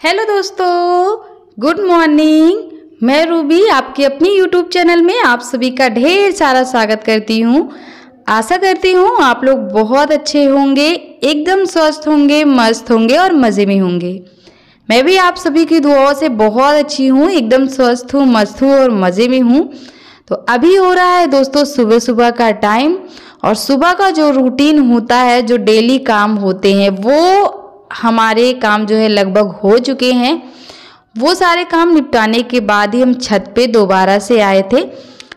Hello दोस्तों, good morning. मैं Ruby आपकी अपनी यूट्यूब चैनल में आप सभी का ढेर सारा स्वागत करती हूँ। आशा करती हूँ आप लोग बहुत अच्छे होंगे, एकदम स्वस्थ होंगे, मस्त होंगे और मज़े में होंगे। मैं भी आप सभी की दुआओं से बहुत अच्छी हूँ, एकदम स्वस्थ हूँ, मस्त हूँ और मज़े में हूँ। तो अभी हो रहा है दोस्तों सुबह सुबह का टाइम, और सुबह का जो रूटीन होता है, जो डेली काम होते हैं, वो हमारे काम जो है लगभग हो चुके हैं। वो सारे काम निपटाने के बाद ही हम छत पे दोबारा से आए थे,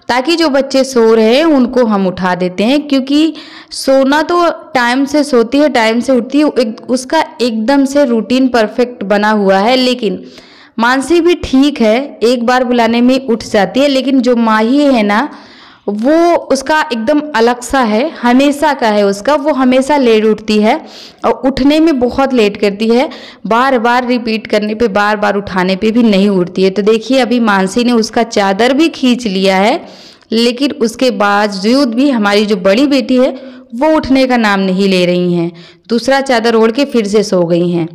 ताकि जो बच्चे सो रहे हैं उनको हम उठा देते हैं। क्योंकि सोना तो टाइम से सोती है, टाइम से उठती है, उसका एकदम से रूटीन परफेक्ट बना हुआ है। लेकिन मानसी भी ठीक है, एक बार बुलाने में उठ जाती है, लेकिन जो माही है ना, वो उसका एकदम अलग सा है, हमेशा का है उसका। वो हमेशा लेट उठती है और उठने में बहुत लेट करती है। बार बार रिपीट करने पे, बार बार उठाने पे भी नहीं उठती है। तो देखिए अभी मानसी ने उसका चादर भी खींच लिया है, लेकिन उसके बावजूद भी हमारी जो बड़ी बेटी है वो उठने का नाम नहीं ले रही हैं। दूसरा चादर ओढ़ के फिर से सो गई हैं।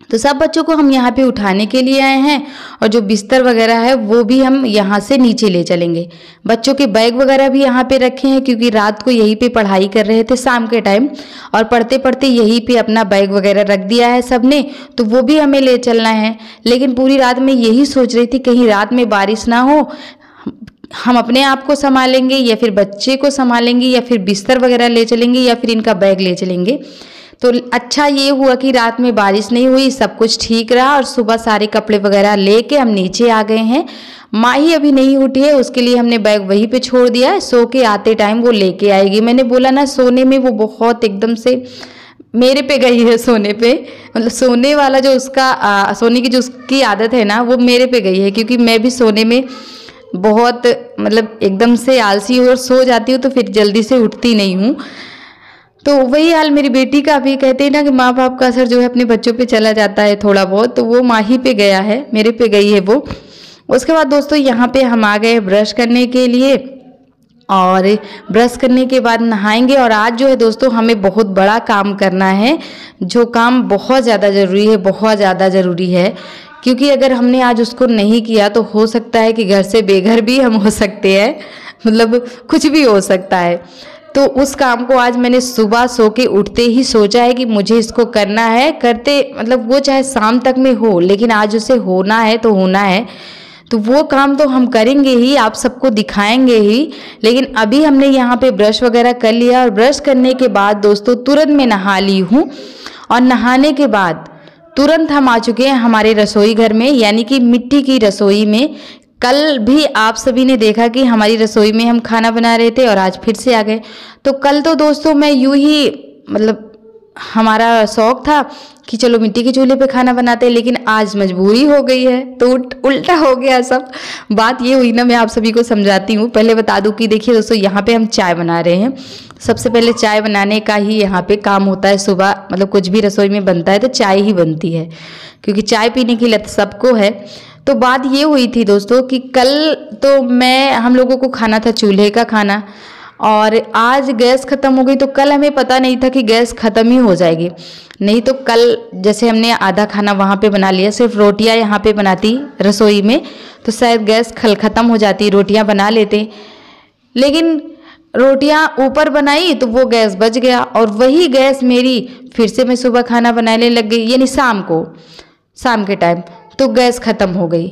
तो सब बच्चों को हम यहाँ पे उठाने के लिए आए हैं, और जो बिस्तर वगैरह है वो भी हम यहाँ से नीचे ले चलेंगे। बच्चों के बैग वगैरह भी यहाँ पे रखे हैं, क्योंकि रात को यहीं पे पढ़ाई कर रहे थे शाम के टाइम, और पढ़ते पढ़ते यहीं पे अपना बैग वगैरह रख दिया है सबने, तो वो भी हमें ले चलना है। लेकिन पूरी रात में यही सोच रही थी कहीं रात में बारिश ना हो, हम अपने आप को संभालेंगे या फिर बच्चे को संभालेंगे, या फिर बिस्तर वगैरह ले चलेंगे, या फिर इनका बैग ले चलेंगे। तो अच्छा ये हुआ कि रात में बारिश नहीं हुई, सब कुछ ठीक रहा, और सुबह सारे कपड़े वगैरह लेके हम नीचे आ गए हैं। माही अभी नहीं उठी है, उसके लिए हमने बैग वहीं पे छोड़ दिया है, सो के आते टाइम वो लेके आएगी। मैंने बोला ना, सोने में वो बहुत एकदम से मेरे पे गई है, सोने पे, मतलब सोने वाला जो उसका सोने की जो उसकी आदत है ना, वो मेरे पे गई है। क्योंकि मैं भी सोने में बहुत मतलब एकदम से आलसी हूँ, और सो जाती हूँ तो फिर जल्दी से उठती नहीं हूँ। तो वही हाल मेरी बेटी का भी। कहते हैं ना कि माँ बाप का असर जो है अपने बच्चों पे चला जाता है थोड़ा बहुत, तो वो माही पे गया है, मेरे पे गई है वो। उसके बाद दोस्तों यहाँ पे हम आ गए ब्रश करने के लिए, और ब्रश करने के बाद नहाएंगे। और आज जो है दोस्तों हमें बहुत बड़ा काम करना है, जो काम बहुत ज़्यादा ज़रूरी है, बहुत ज़्यादा ज़रूरी है। क्योंकि अगर हमने आज उसको नहीं किया तो हो सकता है कि घर से बेघर भी हम हो सकते हैं, मतलब कुछ भी हो सकता है। तो उस काम को आज मैंने सुबह सो के उठते ही सोचा है कि मुझे इसको करना है। करते मतलब वो चाहे शाम तक में हो, लेकिन आज उसे होना है तो होना है। तो वो काम तो हम करेंगे ही, आप सबको दिखाएंगे ही। लेकिन अभी हमने यहाँ पे ब्रश वगैरह कर लिया, और ब्रश करने के बाद दोस्तों तुरंत मैं नहा ली हूँ। और नहाने के बाद तुरंत हम आ चुके हैं हमारे रसोई घर में, यानी कि मिट्टी की रसोई में। कल भी आप सभी ने देखा कि हमारी रसोई में हम खाना बना रहे थे, और आज फिर से आ गए। तो कल तो दोस्तों मैं यूं ही मतलब हमारा शौक था कि चलो मिट्टी के चूल्हे पे खाना बनाते हैं, लेकिन आज मजबूरी हो गई है, तो उल्टा हो गया सब। बात ये हुई ना, मैं आप सभी को समझाती हूँ। पहले बता दूँ कि देखिए दोस्तों, यहाँ पे हम चाय बना रहे हैं। सबसे पहले चाय बनाने का ही यहाँ पे काम होता है सुबह, मतलब कुछ भी रसोई में बनता है तो चाय ही बनती है, क्योंकि चाय पीने की लत सबको है। तो बात ये हुई थी दोस्तों कि कल तो हम लोगों को खाना था चूल्हे का खाना, और आज गैस ख़त्म हो गई। तो कल हमें पता नहीं था कि गैस ख़त्म ही हो जाएगी। नहीं तो कल जैसे हमने आधा खाना वहाँ पे बना लिया, सिर्फ रोटियाँ यहाँ पे बनाती रसोई में, तो शायद गैस ख़त्म हो जाती, रोटियाँ बना लेते। लेकिन रोटियाँ ऊपर बनाई तो वो गैस बच गया, और वही गैस मेरी फिर से मैं सुबह खाना बनाने लग गई, यानी शाम के टाइम। तो गैस ख़त्म हो गई।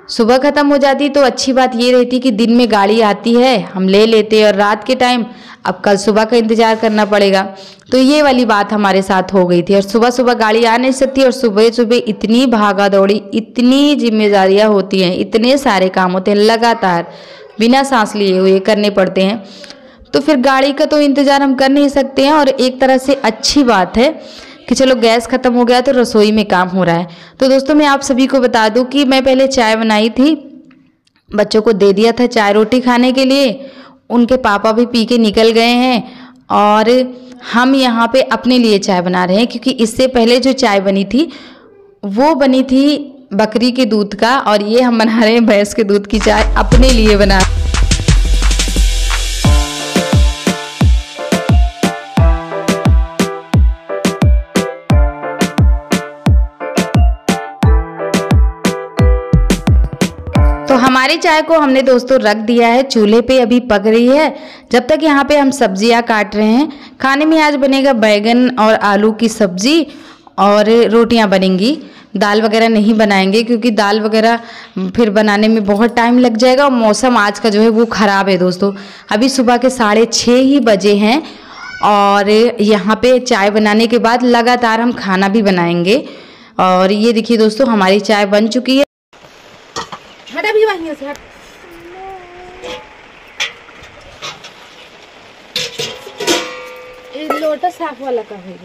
सुबह ख़त्म हो जाती तो अच्छी बात ये रहती कि दिन में गाड़ी आती है हम ले लेते, और रात के टाइम अब कल सुबह का इंतज़ार करना पड़ेगा। तो ये वाली बात हमारे साथ हो गई थी, और सुबह सुबह गाड़ी आ नहीं सकती, और सुबह सुबह इतनी भागा दौड़ी, इतनी जिम्मेदारियां होती हैं, इतने सारे काम होते हैं, लगातार बिना सांस लिए हुए करने पड़ते हैं। तो फिर गाड़ी का तो इंतज़ार हम कर नहीं सकते हैं। और एक तरह से अच्छी बात है कि चलो गैस ख़त्म हो गया तो रसोई में काम हो रहा है। तो दोस्तों मैं आप सभी को बता दूं कि मैं पहले चाय बनाई थी, बच्चों को दे दिया था चाय रोटी खाने के लिए, उनके पापा भी पी के निकल गए हैं, और हम यहाँ पे अपने लिए चाय बना रहे हैं। क्योंकि इससे पहले जो चाय बनी थी वो बनी थी बकरी के दूध का, और ये हम बना रहे हैं भैंस के दूध की चाय, अपने लिए बना। चाय को हमने दोस्तों रख दिया है चूल्हे पे, अभी पक रही है। जब तक यहाँ पे हम सब्जियाँ काट रहे हैं। खाने में आज बनेगा बैगन और आलू की सब्जी और रोटियाँ बनेंगी। दाल वगैरह नहीं बनाएंगे क्योंकि दाल वगैरह फिर बनाने में बहुत टाइम लग जाएगा और मौसम आज का जो है वो ख़राब है दोस्तों। अभी सुबह के 6:30 ही बजे हैं और यहाँ पे चाय बनाने के बाद लगातार हम खाना भी बनाएंगे। और ये देखिए दोस्तों हमारी चाय बन चुकी है। हटा भी वहीं से हट। ये लोटा साफ वाला का है,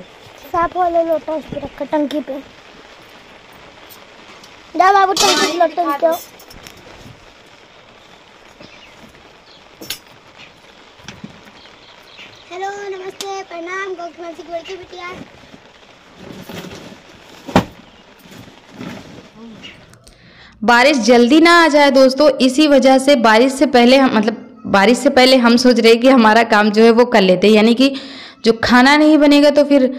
साफ वाला लोटा उस पे रखा टंकी पे। जा बाबू टंकी लोटा दो। हेलो नमस्ते प्रणाम गौतम की बिटिया। बारिश जल्दी ना आ जाए दोस्तों, इसी वजह से बारिश से पहले हम सोच रहे कि हमारा काम जो है वो कर लेते हैं। यानी कि जो खाना नहीं बनेगा तो फिर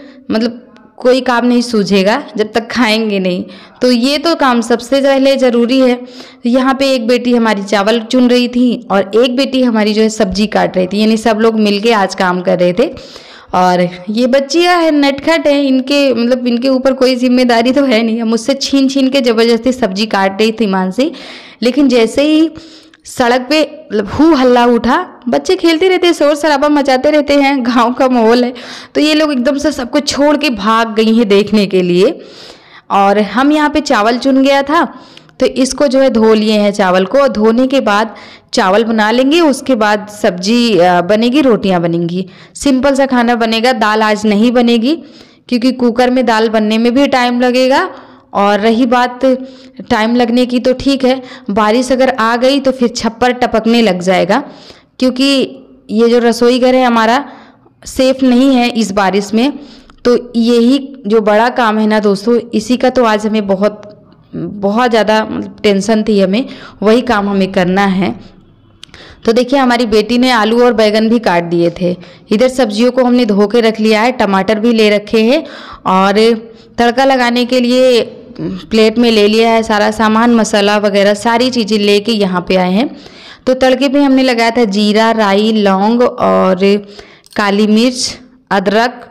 कोई काम नहीं सूझेगा जब तक खाएंगे नहीं। तो ये तो काम सबसे पहले ज़रूरी है। यहाँ पे एक बेटी हमारी चावल चुन रही थी और एक बेटी हमारी जो है सब्जी काट रही थी। यानी सब लोग मिलके आज काम कर रहे थे। और ये बच्चियाँ है नटखट है, इनके ऊपर कोई जिम्मेदारी तो है नहीं। मुझसे छीन छीन के ज़बरदस्ती सब्जी काट रही थी मानसी। लेकिन जैसे ही सड़क पे हू हल्ला उठा, बच्चे खेलते रहते हैं, शोर शराबा मचाते रहते हैं, गांव का माहौल है, तो ये लोग एकदम से सब कुछ छोड़ के भाग गई हैं देखने के लिए। और हम यहाँ पे चावल चुन गया था तो इसको जो है धो लिए हैं चावल को। धोने के बाद चावल बना लेंगे, उसके बाद सब्जी बनेगी, रोटियां बनेंगी। सिंपल सा खाना बनेगा। दाल आज नहीं बनेगी क्योंकि कुकर में दाल बनने में भी टाइम लगेगा। और रही बात टाइम लगने की तो ठीक है, बारिश अगर आ गई तो फिर छप्पर टपकने लग जाएगा क्योंकि ये जो रसोई घर है हमारा सेफ नहीं है इस बारिश में। तो यही जो बड़ा काम है ना दोस्तों, इसी का तो आज हमें बहुत ज़्यादा टेंशन थी हमें, वही काम हमें करना है। तो देखिए हमारी बेटी ने आलू और बैगन भी काट दिए थे। इधर सब्जियों को हमने धो के रख लिया है, टमाटर भी ले रखे हैं और तड़का लगाने के लिए प्लेट में ले लिया है सारा सामान, मसाला वगैरह सारी चीज़ें लेके यहाँ पे आए हैं। तो तड़के पे हमने लगाया था जीरा, राई, लौंग और काली मिर्च, अदरक,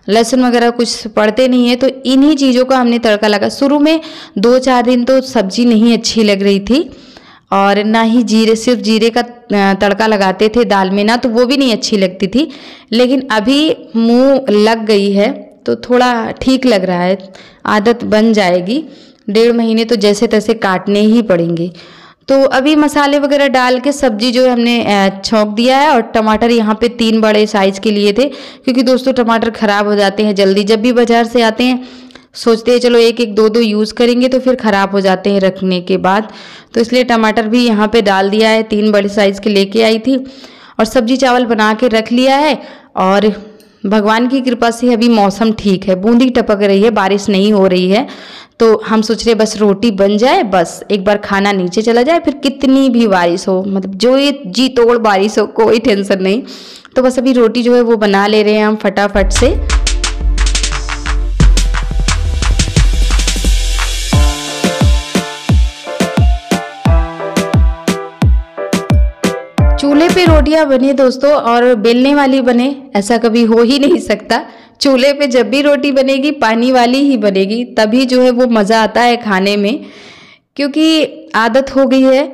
लहसुन वगैरह कुछ पड़ते नहीं है तो इन्हीं चीज़ों का हमने तड़का लगा। शुरू में 2-4 दिन तो सब्जी नहीं अच्छी लग रही थी और ना ही सिर्फ जीरे का तड़का लगाते थे दाल में ना, तो वो भी नहीं अच्छी लगती थी। लेकिन अभी मुंह लग गई है तो थोड़ा ठीक लग रहा है, आदत बन जाएगी। 1.5 महीने तो जैसे तैसे काटने ही पड़ेंगे। तो अभी मसाले वगैरह डाल के सब्जी जो है हमने छौंक दिया है। और टमाटर यहाँ पे 3 बड़े साइज़ के लिए थे क्योंकि दोस्तों टमाटर ख़राब हो जाते हैं जल्दी। जब भी बाज़ार से आते हैं सोचते हैं चलो 1-1, 2-2 यूज़ करेंगे तो फिर ख़राब हो जाते हैं रखने के बाद। तो इसलिए टमाटर भी यहाँ पे डाल दिया है, 3 बड़े साइज़ के लेके आई थी। और सब्जी चावल बना के रख लिया है। और भगवान की कृपा से अभी मौसम ठीक है, बूंदी टपक रही है, बारिश नहीं हो रही है। तो हम सोच रहे बस रोटी बन जाए, बस एक बार खाना नीचे चला जाए, फिर कितनी भी बारिश हो, जो ये जी तोड़ बारिश हो कोई टेंशन नहीं। तो बस अभी रोटी जो है वो बना ले रहे हैं हम फटाफट से। चूल्हे पे रोटियां बने दोस्तों और बेलने वाली बने, ऐसा कभी हो ही नहीं सकता। चूल्हे पे जब भी रोटी बनेगी पानी वाली ही बनेगी, तभी जो है वो मज़ा आता है खाने में। क्योंकि आदत हो गई है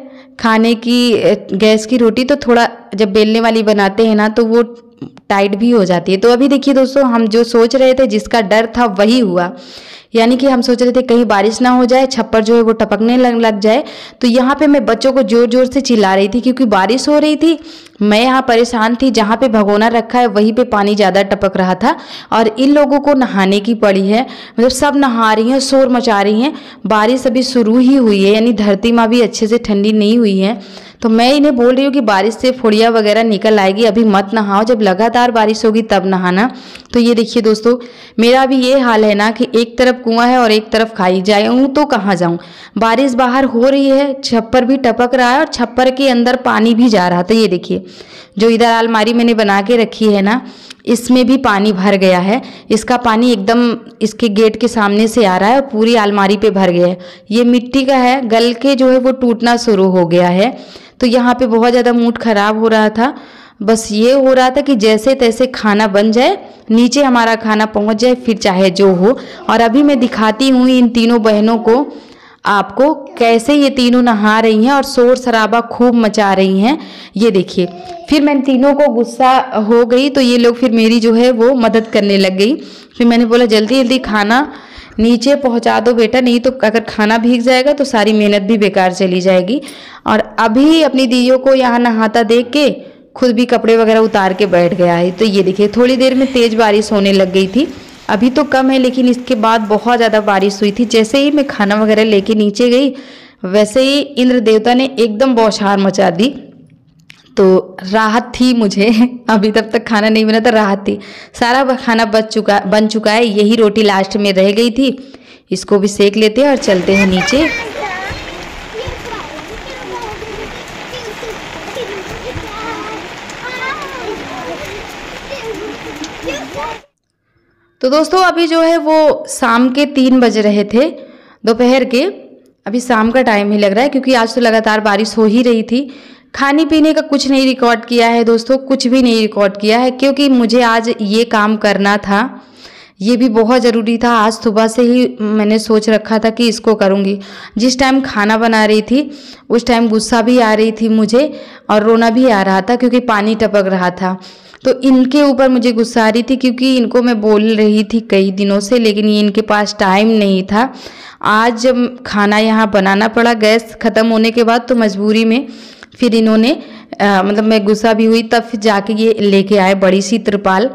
खाने की गैस की रोटी, तो थोड़ा जब बेलने वाली बनाते हैं ना तो वो टाइट भी हो जाती है। तो अभी देखिए दोस्तों हम जो सोच रहे थे, जिसका डर था वही हुआ। यानी कि हम सोच रहे थे कहीं बारिश ना हो जाए, छप्पर जो है वो टपकने लग जाए। तो यहाँ पे मैं बच्चों को जोर जोर से चिल्ला रही थी क्योंकि बारिश हो रही थी। मैं यहाँ परेशान थी, जहाँ पे भगोना रखा है वहीं पे पानी ज़्यादा टपक रहा था और इन लोगों को नहाने की पड़ी है। सब नहा रही हैं, शोर मचा रही हैं। बारिश अभी शुरू ही हुई है, यानी धरती माँ भी अच्छे से ठंडी नहीं हुई है। तो मैं इन्हें बोल रही हूँ कि बारिश से फुड़िया वगैरह निकल आएगी, अभी मत नहाओ, जब लगातार बारिश होगी तब नहाना। तो ये देखिए दोस्तों मेरा भी ये हाल है ना कि एक तरफ कुआं है और एक तरफ खाई, जाऊँ तो कहाँ जाऊँ। बारिश बाहर हो रही है, छप्पर भी टपक रहा है और छप्पर के अंदर पानी भी जा रहा था। ये देखिए जो इधर अलमारी मैंने बना के रखी है ना, इसमें भी पानी भर गया है। इसका पानी एकदम इसके गेट के सामने से आ रहा है और पूरी अलमारी पे भर गया है। ये मिट्टी का है, गल के जो है वो टूटना शुरू हो गया है। तो यहाँ पे बहुत ज़्यादा मूड ख़राब हो रहा था। बस ये हो रहा था कि जैसे तैसे खाना बन जाए, नीचे हमारा खाना पहुँच जाए, फिर चाहे जो हो। और अभी मैं दिखाती हूँ इन तीनों बहनों को आपको कैसे ये तीनों नहा रही हैं और शोर शराबा खूब मचा रही हैं। ये देखिए, फिर मैंने तीनों को गुस्सा हो गई तो ये लोग फिर मेरी जो है वो मदद करने लग गई। फिर मैंने बोला जल्दी जल्दी खाना नीचे पहुंचा दो बेटा, नहीं तो अगर खाना भीग जाएगा तो सारी मेहनत भी बेकार चली जाएगी। और अभी अपनी दीदियों को यहाँ नहाता देख के खुद भी कपड़े वगैरह उतार के बैठ गया है। तो ये देखिए, थोड़ी देर में तेज़ बारिश होने लग गई थी। अभी तो कम है, लेकिन इसके बाद बहुत ज़्यादा बारिश हुई थी। जैसे ही मैं खाना वगैरह लेके नीचे गई, वैसे ही इंद्र देवता ने एकदम बौछार मचा दी। तो राहत थी मुझे, अभी तब तक खाना नहीं बना था, राहत थी। सारा खाना बन चुका है। यही रोटी लास्ट में रह गई थी, इसको भी सेक लेते हैं और चलते हैं नीचे। तो दोस्तों अभी जो है वो शाम के 3 बज रहे थे दोपहर के। अभी शाम का टाइम ही लग रहा है क्योंकि आज तो लगातार बारिश हो ही रही थी। खाने पीने का कुछ नहीं रिकॉर्ड किया है दोस्तों, कुछ भी नहीं रिकॉर्ड किया है क्योंकि मुझे आज ये काम करना था। ये भी बहुत ज़रूरी था। आज सुबह से ही मैंने सोच रखा था कि इसको करूँगी। जिस टाइम खाना बना रही थी उस टाइम गुस्सा भी आ रही थी मुझे और रोना भी आ रहा था क्योंकि पानी टपक रहा था। तो इनके ऊपर मुझे गुस्सा आ रही थी क्योंकि इनको मैं बोल रही थी कई दिनों से, लेकिन ये इनके पास टाइम नहीं था। आज जब खाना यहाँ बनाना पड़ा गैस ख़त्म होने के बाद, तो मजबूरी में फिर इन्होंने मतलब मैं गुस्सा भी हुई, तब फिर जाके ये लेके आए बड़ी सी त्रिपाल।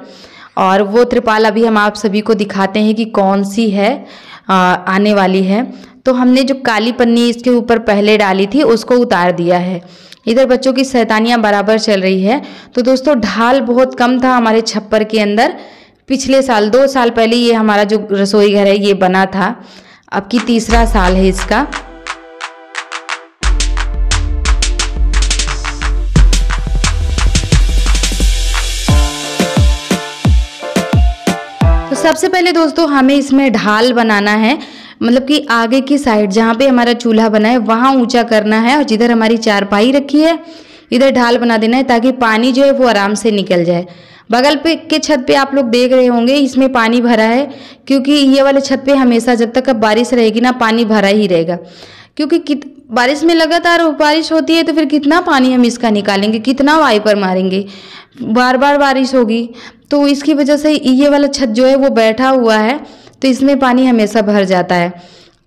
और वो त्रिपाल अभी हम आप सभी को दिखाते हैं कि कौन सी है आने वाली है। तो हमने जो काली पन्नी इसके ऊपर पहले डाली थी उसको उतार दिया है। इधर बच्चों की शैतानियाँ बराबर चल रही है। तो दोस्तों ढाल बहुत कम था हमारे छप्पर के अंदर। पिछले साल 2 साल पहले ये हमारा जो रसोई घर है ये बना था, अब की 3रा साल है इसका। तो सबसे पहले दोस्तों हमें इसमें ढाल बनाना है, मतलब कि आगे की साइड जहाँ पे हमारा चूल्हा बना है वहाँ ऊंचा करना है और जिधर हमारी चारपाई रखी है इधर ढाल बना देना है ताकि पानी जो है वो आराम से निकल जाए। बगल पे के छत पे आप लोग देख रहे होंगे इसमें पानी भरा है क्योंकि ये वाले छत पे हमेशा जब तक बारिश रहेगी ना पानी भरा ही रहेगा, क्योंकि बारिश में लगातार बारिश होती है तो फिर कितना पानी हम इसका निकालेंगे, कितना वाइपर मारेंगे, बार बार बारिश होगी। तो इसकी वजह से ये वाला छत जो है वो बैठा हुआ है तो इसमें पानी हमेशा भर जाता है।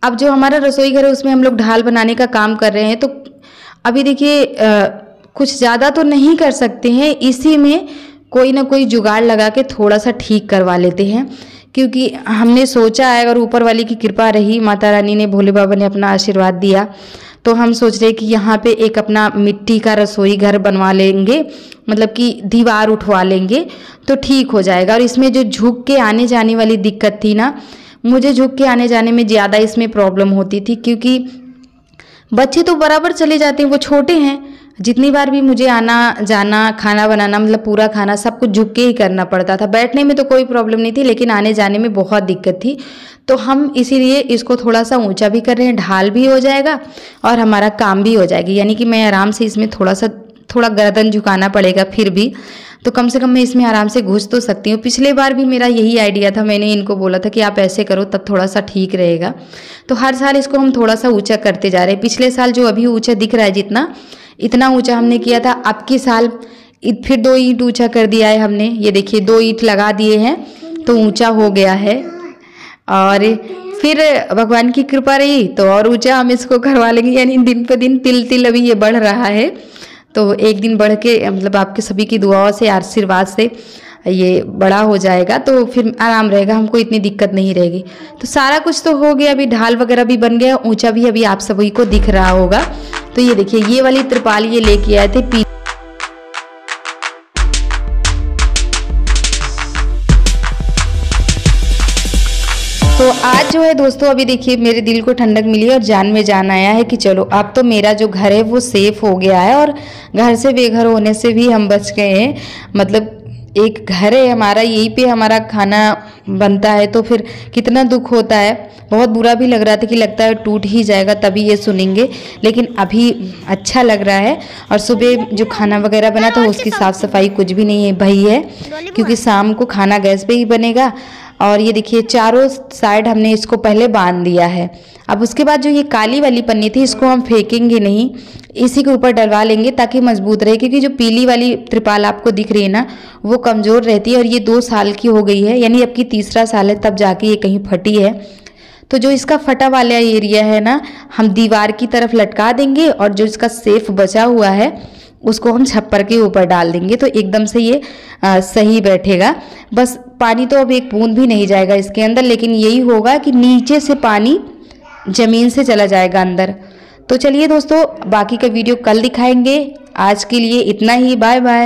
अब जो हमारा रसोई घर है उसमें हम लोग ढाल बनाने का काम कर रहे हैं। तो अभी देखिए कुछ ज़्यादा तो नहीं कर सकते हैं, इसी में कोई ना कोई जुगाड़ लगा के थोड़ा सा ठीक करवा लेते हैं, क्योंकि हमने सोचा है अगर ऊपर वाली की कृपा रही, माता रानी ने, भोले बाबा ने अपना आशीर्वाद दिया, तो हम सोच रहे कि यहाँ पे एक अपना मिट्टी का रसोई घर बनवा लेंगे, मतलब कि दीवार उठवा लेंगे तो ठीक हो जाएगा। और इसमें जो झुक के आने जाने वाली दिक्कत थी ना, मुझे झुक के आने जाने में ज़्यादा इसमें प्रॉब्लम होती थी क्योंकि बच्चे तो बराबर चले जाते हैं, वो छोटे हैं। जितनी बार भी मुझे आना जाना, खाना बनाना, मतलब पूरा खाना सब कुछ झुक के ही करना पड़ता था। बैठने में तो कोई प्रॉब्लम नहीं थी लेकिन आने जाने में बहुत दिक्कत थी। तो हम इसीलिए इसको थोड़ा सा ऊंचा भी कर रहे हैं, ढाल भी हो जाएगा और हमारा काम भी हो जाएगी। यानी कि मैं आराम से इसमें थोड़ा गर्दन झुकाना पड़ेगा फिर भी, तो कम से कम मैं इसमें आराम से घुस तो सकती हूँ। पिछले बार भी मेरा यही आइडिया था, मैंने इनको बोला था कि आप ऐसे करो तब थोड़ा सा ठीक रहेगा। तो हर साल इसको हम थोड़ा सा ऊंचा करते जा रहे हैं। पिछले साल जो अभी ऊंचा दिख रहा है जितना, इतना ऊंचा हमने किया था। अब की साल फिर 2 ईंट ऊंचा कर दिया है हमने। ये देखिए 2 ईंट लगा दिए हैं तो ऊंचा हो गया है। और फिर भगवान की कृपा रही तो और ऊंचा हम इसको करवा लेंगे। यानी दिन पे दिन तिल अभी ये बढ़ रहा है, तो एक दिन बढ़ के मतलब आपके सभी की दुआओं से, आशीर्वाद से ये बड़ा हो जाएगा तो फिर आराम रहेगा, हमको इतनी दिक्कत नहीं रहेगी। तो सारा कुछ तो हो गया, अभी ढाल वगैरह भी बन गया, ऊंचा भी अभी आप सभी को दिख रहा होगा। तो ये देखिए ये वाली त्रिपाल ये लेके आए थे। तो आज जो है दोस्तों, अभी देखिए मेरे दिल को ठंडक मिली और जान में जान आया है कि चलो अब तो मेरा जो घर है वो सेफ हो गया है और घर से बेघर होने से भी हम बच गए हैं। मतलब एक घर है हमारा, यहीं पे हमारा खाना बनता है, तो फिर कितना दुख होता है। बहुत बुरा भी लग रहा था कि लगता है टूट ही जाएगा तभी ये सुनेंगे, लेकिन अभी अच्छा लग रहा है। और सुबह जो खाना वगैरह बना था उसकी साफ़ सफाई कुछ भी नहीं है भई है, क्योंकि शाम को खाना गैस पे ही बनेगा। और ये देखिए चारों साइड हमने इसको पहले बांध दिया है। अब उसके बाद जो ये काली वाली पन्नी थी इसको हम फेंकेंगे नहीं, इसी के ऊपर डलवा लेंगे ताकि मजबूत रहे, क्योंकि जो पीली वाली त्रिपाल आपको दिख रही है ना वो कमज़ोर रहती है और ये 2 साल की हो गई है, यानी अब की तीसरा साल है तब जाके ये कहीं फटी है। तो जो इसका फटा वाला एरिया है ना हम दीवार की तरफ लटका देंगे और जो इसका सेफ बचा हुआ है उसको हम छप्पर के ऊपर डाल देंगे, तो एकदम से ये सही बैठेगा। बस पानी तो अब एक बूंद भी नहीं जाएगा इसके अंदर, लेकिन यही होगा कि नीचे से पानी ज़मीन से चला जाएगा अंदर। तो चलिए दोस्तों, बाकी का वीडियो कल दिखाएंगे। आज के लिए इतना ही, बाय बाय।